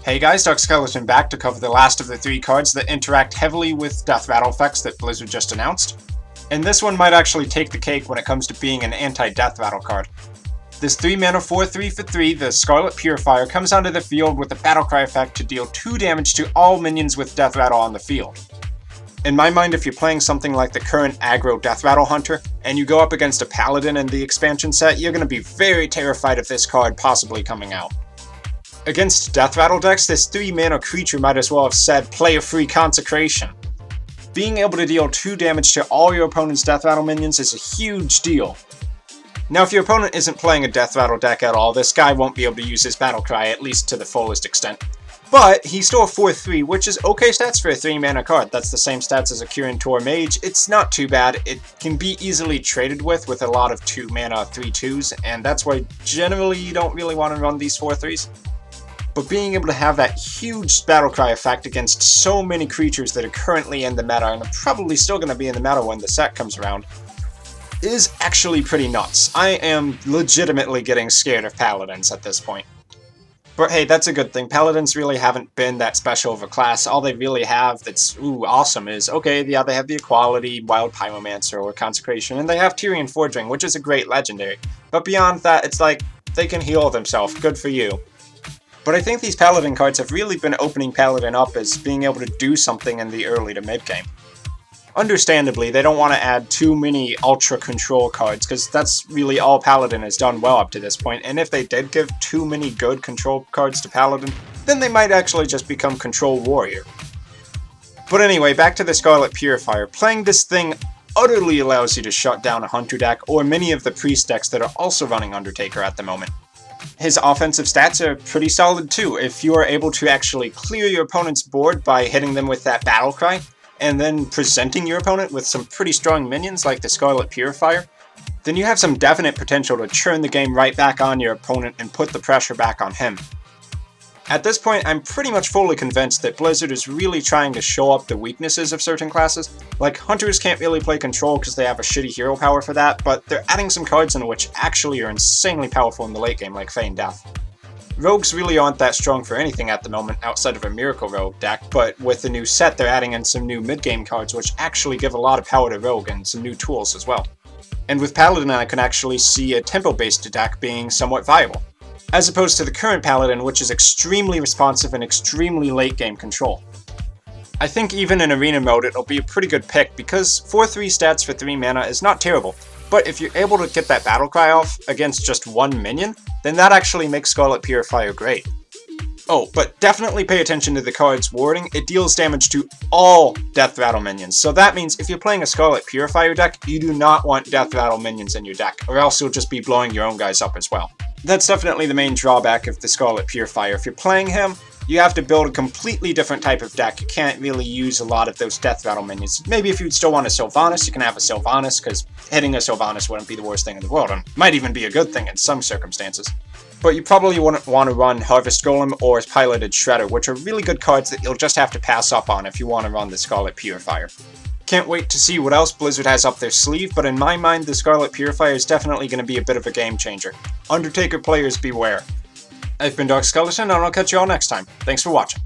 Hey guys, Dark Skeleton back to cover the last of the 3 cards that interact heavily with Deathrattle effects that Blizzard just announced. And this one might actually take the cake when it comes to being an anti-Deathrattle card. This 3 mana 4/3 for 3, the Scarlet Purifier, comes onto the field with the Battlecry effect to deal 2 damage to all minions with Deathrattle on the field. In my mind, if you're playing something like the current aggro Deathrattle Hunter, and you go up against a Paladin in the expansion set, you're going to be very terrified of this card possibly coming out. Against Deathrattle decks, this 3 mana creature might as well have said, play a free Consecration. Being able to deal 2 damage to all your opponent's Deathrattle minions is a huge deal. Now if your opponent isn't playing a Deathrattle deck at all, this guy won't be able to use his Battlecry, at least to the fullest extent. But he's still a 4/3, which is okay stats for a 3 mana card. That's the same stats as a Kirin Tor Mage. It's not too bad. It can be easily traded with a lot of 2 mana 3/2s, and that's why generally you don't really want to run these 4/3s. But being able to have that huge Battlecry effect against so many creatures that are currently in the meta, and are probably still going to be in the meta when the set comes around, is actually pretty nuts. I am legitimately getting scared of Paladins at this point. But hey, that's a good thing. Paladins really haven't been that special of a class. All they really have that's awesome is, okay, yeah, they have the Equality, Wild Pyromancer, or Consecration, and they have Tyrian Forging, which is a great legendary. But beyond that, it's like, they can heal themselves. Good for you. But I think these Paladin cards have really been opening Paladin up as being able to do something in the early to mid game. Understandably, they don't want to add too many Ultra Control cards, because that's really all Paladin has done well up to this point, and if they did give too many good Control cards to Paladin, then they might actually just become Control Warrior. But anyway, back to the Scarlet Purifier. Playing this thing utterly allows you to shut down a Hunter deck, or many of the Priest decks that are also running Undertaker at the moment. His offensive stats are pretty solid too. If you are able to actually clear your opponent's board by hitting them with that Battlecry, and then presenting your opponent with some pretty strong minions like the Scarlet Purifier, then you have some definite potential to churn the game right back on your opponent and put the pressure back on him. At this point, I'm pretty much fully convinced that Blizzard is really trying to show up the weaknesses of certain classes. Like, Hunters can't really play Control because they have a shitty hero power for that, but they're adding some cards in which actually are insanely powerful in the late game, like Feign Death. Rogues really aren't that strong for anything at the moment outside of a Miracle Rogue deck, but with the new set they're adding in some new mid-game cards which actually give a lot of power to Rogue and some new tools as well. And with Paladin I can actually see a tempo-based deck being somewhat viable, as opposed to the current Paladin, which is extremely responsive and extremely late-game control. I think even in Arena mode it'll be a pretty good pick, because 4/3 stats for 3 mana is not terrible, but if you're able to get that Battlecry off against just 1 minion, then that actually makes Scarlet Purifier great. Oh, but definitely pay attention to the card's warding. It deals damage to all Deathrattle minions, so that means if you're playing a Scarlet Purifier deck, you do not want Deathrattle minions in your deck, or else you'll just be blowing your own guys up as well. That's definitely the main drawback of the Scarlet Purifier. If you're playing him, you have to build a completely different type of deck. You can't really use a lot of those Deathrattle minions. Maybe if you still want a Sylvanas, you can have a Sylvanas, because hitting a Sylvanas wouldn't be the worst thing in the world, and might even be a good thing in some circumstances. But you probably wouldn't want to run Harvest Golem or Piloted Shredder, which are really good cards that you'll just have to pass up on if you want to run the Scarlet Purifier. Can't wait to see what else Blizzard has up their sleeve, but in my mind the Scarlet Purifier is definitely going to be a bit of a game changer. Undertaker players beware. I've been Dark Skeleton, and I'll catch you all next time. Thanks for watching.